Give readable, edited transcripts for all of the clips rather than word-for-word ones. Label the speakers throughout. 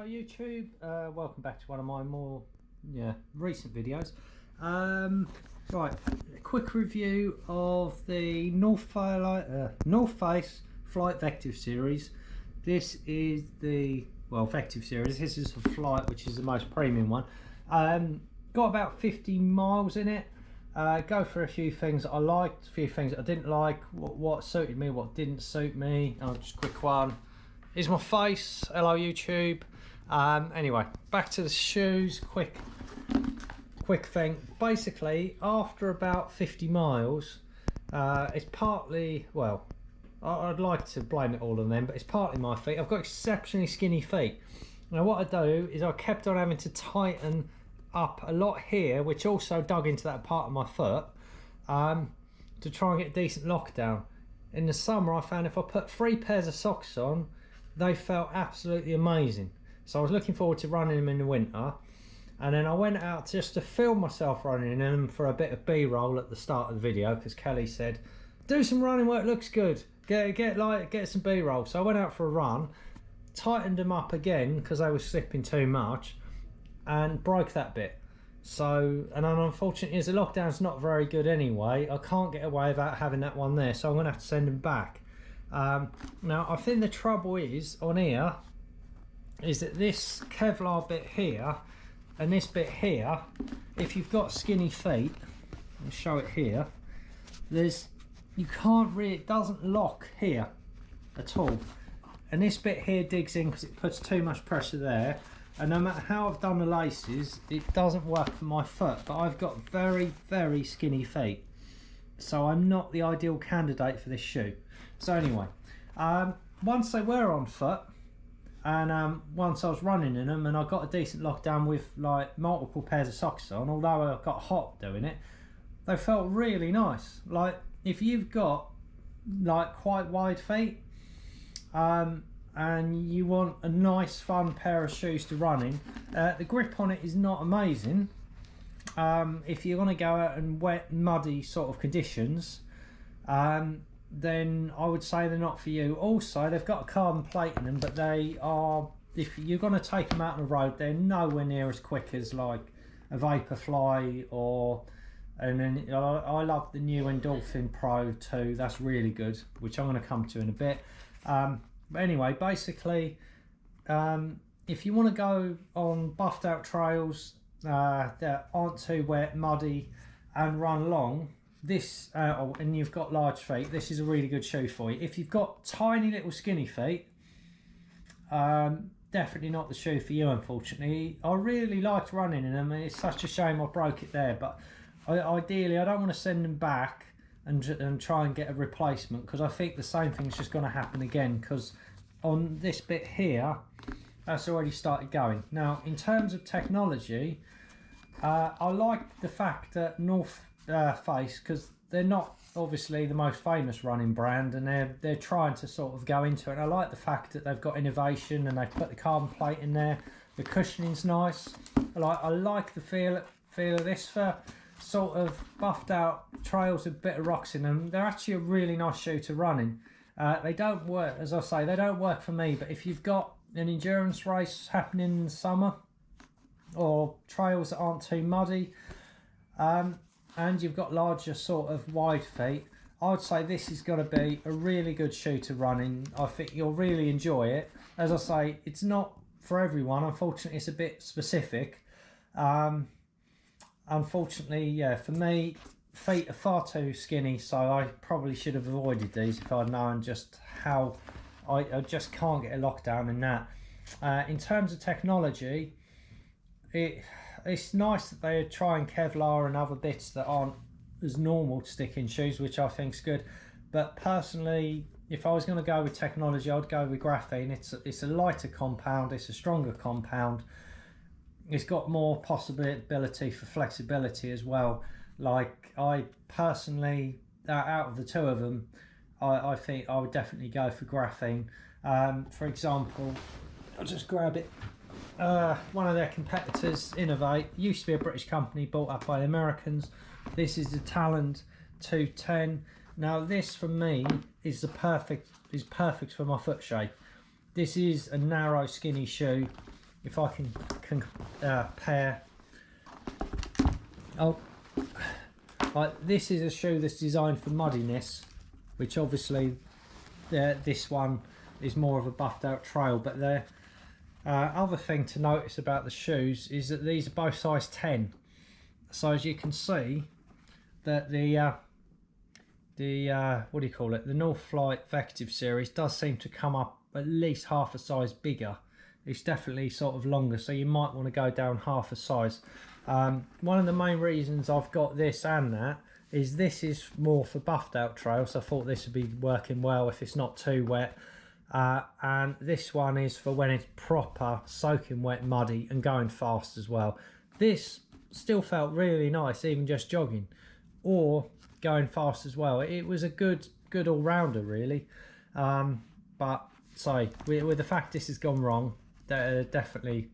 Speaker 1: Hello YouTube, welcome back to one of my more recent videos. Right, a quick review of the NorthFace Flight Vective series. This is the, well, Vective series. This is for Flight, which is the most premium one. Got about 50 miles in it. Go for a few things that I liked, a few things that I didn't like, what suited me, what didn't suit me. Just a quick one. Here's my face. Hello YouTube. Anyway, back to the shoes. Quick thing. Basically, after about 50 miles, it's partly, well, I'd like to blame it all on them, but it's partly my feet. I've got exceptionally skinny feet. Now what I do is I kept on having to tighten up a lot here, which also dug into that part of my foot, to try and get a decent lockdown. In the summer, I found if I put 3 pairs of socks on, they felt absolutely amazing. So I was looking forward to running them in the winter, and then I went out just to film myself running in them for a bit of B-roll at the start of the video, because Kelly said, do some running work, looks good, get some B-roll. So I went out for a run, tightened them up again because they were slipping too much, and broke that bit. So, and unfortunately, as the lockdown's not very good anyway, I can't get away without having that one there, so I'm gonna have to send them back. Now I think the trouble is on here is that this Kevlar bit here and this bit here, if you've got skinny feet, I'll show it here, you can't really, it doesn't lock here at all, and this bit here digs in because it puts too much pressure there, and no matter how I've done the laces, it doesn't work for my foot. But I've got very skinny feet, so I'm not the ideal candidate for this shoe. So anyway, once they were on foot, and once I was running in them and I got a decent lockdown with like multiple pairs of socks on, although I got hot doing it, they felt really nice. Like if you've got like quite wide feet, and you want a nice fun pair of shoes to run in, the grip on it is not amazing. If you're going to go out in wet, muddy sort of conditions, then I would say they're not for you. Also, they've got a carbon plate in them, but they are, if you're going to take them out on the road, they're nowhere near as quick as like a Vaporfly or, and then I love the new Endorphin Pro 2. That's really good, which I'm going to come to in a bit. But anyway, basically, if you want to go on buffed out trails that aren't too wet, muddy, and run long, this and you've got large feet, this is a really good shoe for you. If you've got tiny little skinny feet, definitely not the shoe for you, unfortunately. I really liked running in them, and it's such a shame I broke it there, but ideally I don't want to send them back and try and get a replacement, because I think the same thing's just going to happen again, because on this bit here that's already started going. Now in terms of technology, I like the fact that NorthFace, because they're not obviously the most famous running brand, and they're trying to sort of go into it, and I like the fact that they've got innovation and they've put the carbon plate in there. The cushioning's nice. I like the feel of this for sort of buffed out trails with a bit of rocks in them. They're actually a really nice shoe to run in. They don't work, as I say, they don't work for me, but if you've got an endurance race happening in the summer, or trails that aren't too muddy, and you've got larger sort of wide feet, I would say this is going to be a really good shoe to run in. I think you'll really enjoy it. As I say, it's not for everyone, unfortunately. It's a bit specific. Unfortunately, yeah, for me, feet are far too skinny, so I probably should have avoided these if I'd known just how I just can't get a lockdown in that. In terms of technology, it's nice that they're trying Kevlar and other bits that aren't as normal to stick in shoes, which I think is good. But personally, if I was going to go with technology, I'd go with graphene. It's a lighter compound, it's a stronger compound. It's got more possibility for flexibility as well. Like I personally, out of the two of them, I think I would definitely go for graphene. For example, I'll just grab it. One of their competitors, Innovate, used to be a British company bought up by the Americans. This is the Talent 210. Now this for me is perfect for my foot shape. This is a narrow skinny shoe if I can compare. Oh, like this is a shoe that's designed for muddiness, which obviously this one is more of a buffed out trail. But the other thing to notice about the shoes is that these are both size 10. So as you can see, that the what do you call it, the Northflight Vective series does seem to come up at least half a size bigger. It's definitely sort of longer, so you might want to go down half a size. One of the main reasons I've got this and that is this is more for buffed out trail, so I thought this would be working well if it's not too wet, and this one is for when it's proper soaking wet, muddy and going fast as well. This still felt really nice even just jogging or going fast as well. It was a good all-rounder really, but so with the fact this has gone wrong, definitely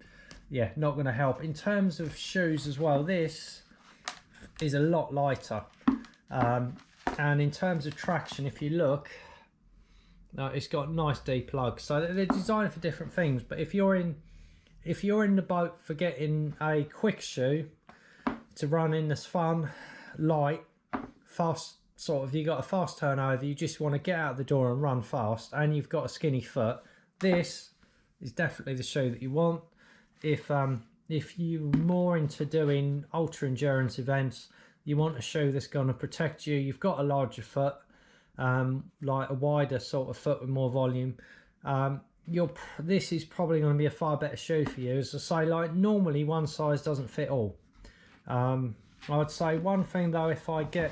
Speaker 1: not going to help. In terms of shoes as well, this is a lot lighter, and in terms of traction, if you look, it's got nice deep lugs, so they're designed for different things. But if you're in the boat for getting a quick shoe to run in that's fun, light, fast, sort of, you got a fast turnover, you just want to get out the door and run fast, and you've got a skinny foot, this is definitely the shoe that you want. If you're more into doing ultra endurance events, you want a shoe that's going to protect you, you've got a larger foot, like a wider sort of foot with more volume, this is probably going to be a far better shoe for you. As I say, like, normally one size doesn't fit all. I would say one thing though, if I get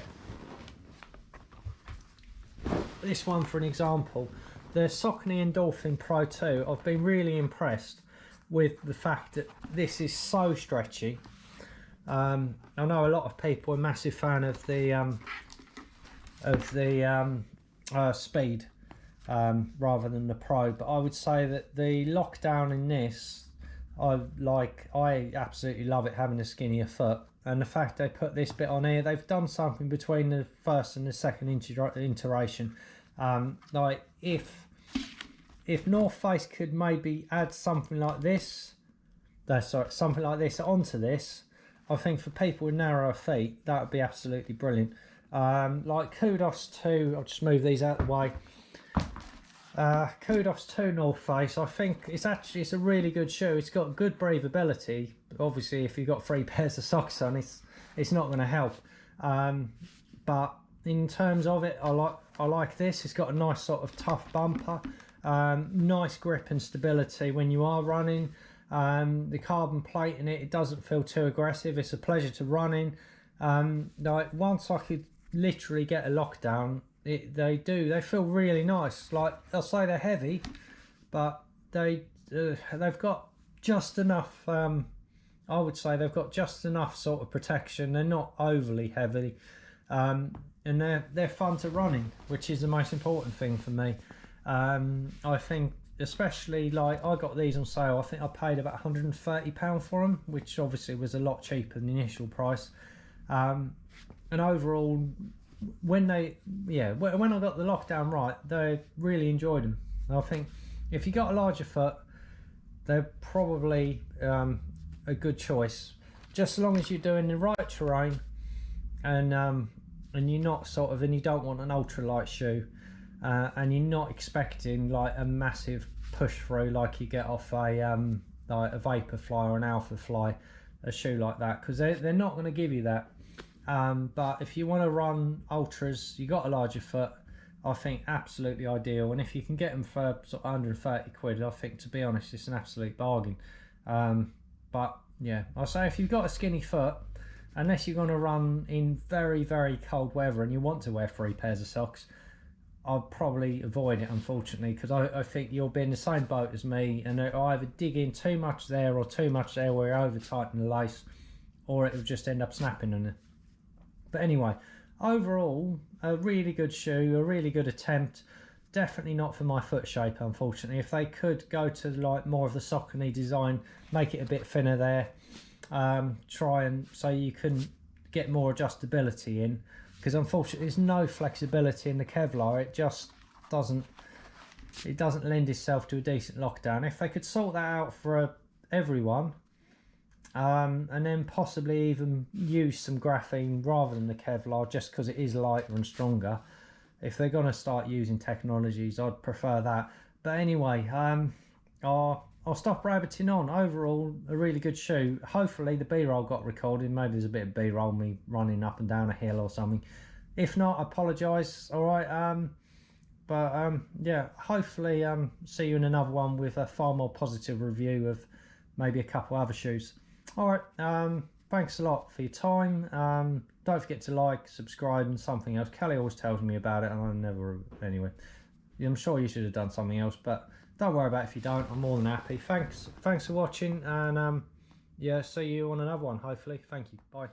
Speaker 1: this one for an example, the Saucony Endorphin Pro 2, I've been really impressed with the fact that this is so stretchy. I know a lot of people are massive fan of the Speed rather than the Pro, but I would say that the lockdown in this, I absolutely love it having a skinnier foot, and the fact they put this bit on here, they've done something between the first and the second iteration. Like if NorthFace could maybe add something like this, something like this onto this, I think for people with narrower feet that would be absolutely brilliant. Like, kudos to, I'll just move these out of the way. Kudos to NorthFace. I think it's a really good shoe. It's got good breathability. Obviously, if you've got 3 pairs of socks on, it's not going to help. But in terms of it, I like this. It's got a nice sort of tough bumper, nice grip and stability when you are running. The carbon plate in it doesn't feel too aggressive. It's a pleasure to run in. Like, once I could literally get a lockdown, they feel really nice. Like, I'll say they're heavy, but they've got just enough, I would say they've got just enough sort of protection. They're not overly heavy, and they're fun to run in, which is the most important thing for me. I think, especially, like, I got these on sale. I think I paid about £130 for them, which obviously was a lot cheaper than the initial price. And overall, when I got the lockdown right, they really enjoyed them. I think if you got a larger foot, they're probably a good choice, just as long as you're doing the right terrain, and you're not sort of, and you don't want an ultra light shoe, and you're not expecting like a massive push through like you get off a like a Vaporfly or an Alpha Fly, a shoe like that, because they're not going to give you that. But if you want to run ultras, you got a larger foot, I think absolutely ideal. And if you can get them for sort of 130 quid, I think, to be honest, it's an absolute bargain. But yeah, I'll say if you've got a skinny foot, unless you're going to run in very, very cold weather and you want to wear 3 pairs of socks, I'd probably avoid it, unfortunately, because I think you'll be in the same boat as me, and it'll either dig in too much there or too much there where you over tighten the lace, or it'll just end up snapping on it. But anyway, overall, a really good shoe, a really good attempt. Definitely not for my foot shape, unfortunately. If they could go to like more of the Saucony design, make it a bit thinner there, try and so you can get more adjustability in, because unfortunately there's no flexibility in the Kevlar. It just doesn't lend itself to a decent lockdown. If they could sort that out for everyone, and then possibly even use some graphene rather than the Kevlar, just because it is lighter and stronger. If they're going to start using technologies, I'd prefer that. But anyway, I'll stop rabbiting on. Overall, a really good shoot. Hopefully the B-roll got recorded. Maybe there's a bit of B-roll, me running up and down a hill or something. If not, I apologise. All right. Yeah, hopefully see you in another one with a far more positive review of maybe a couple other shoes. All right. Thanks a lot for your time. Don't forget to like, subscribe, and something else. Kelly always tells me about it, and I never. Anyway, I'm sure you should have done something else, but don't worry about it if you don't. I'm more than happy. Thanks for watching, and yeah, see you on another one. Hopefully. Thank you. Bye.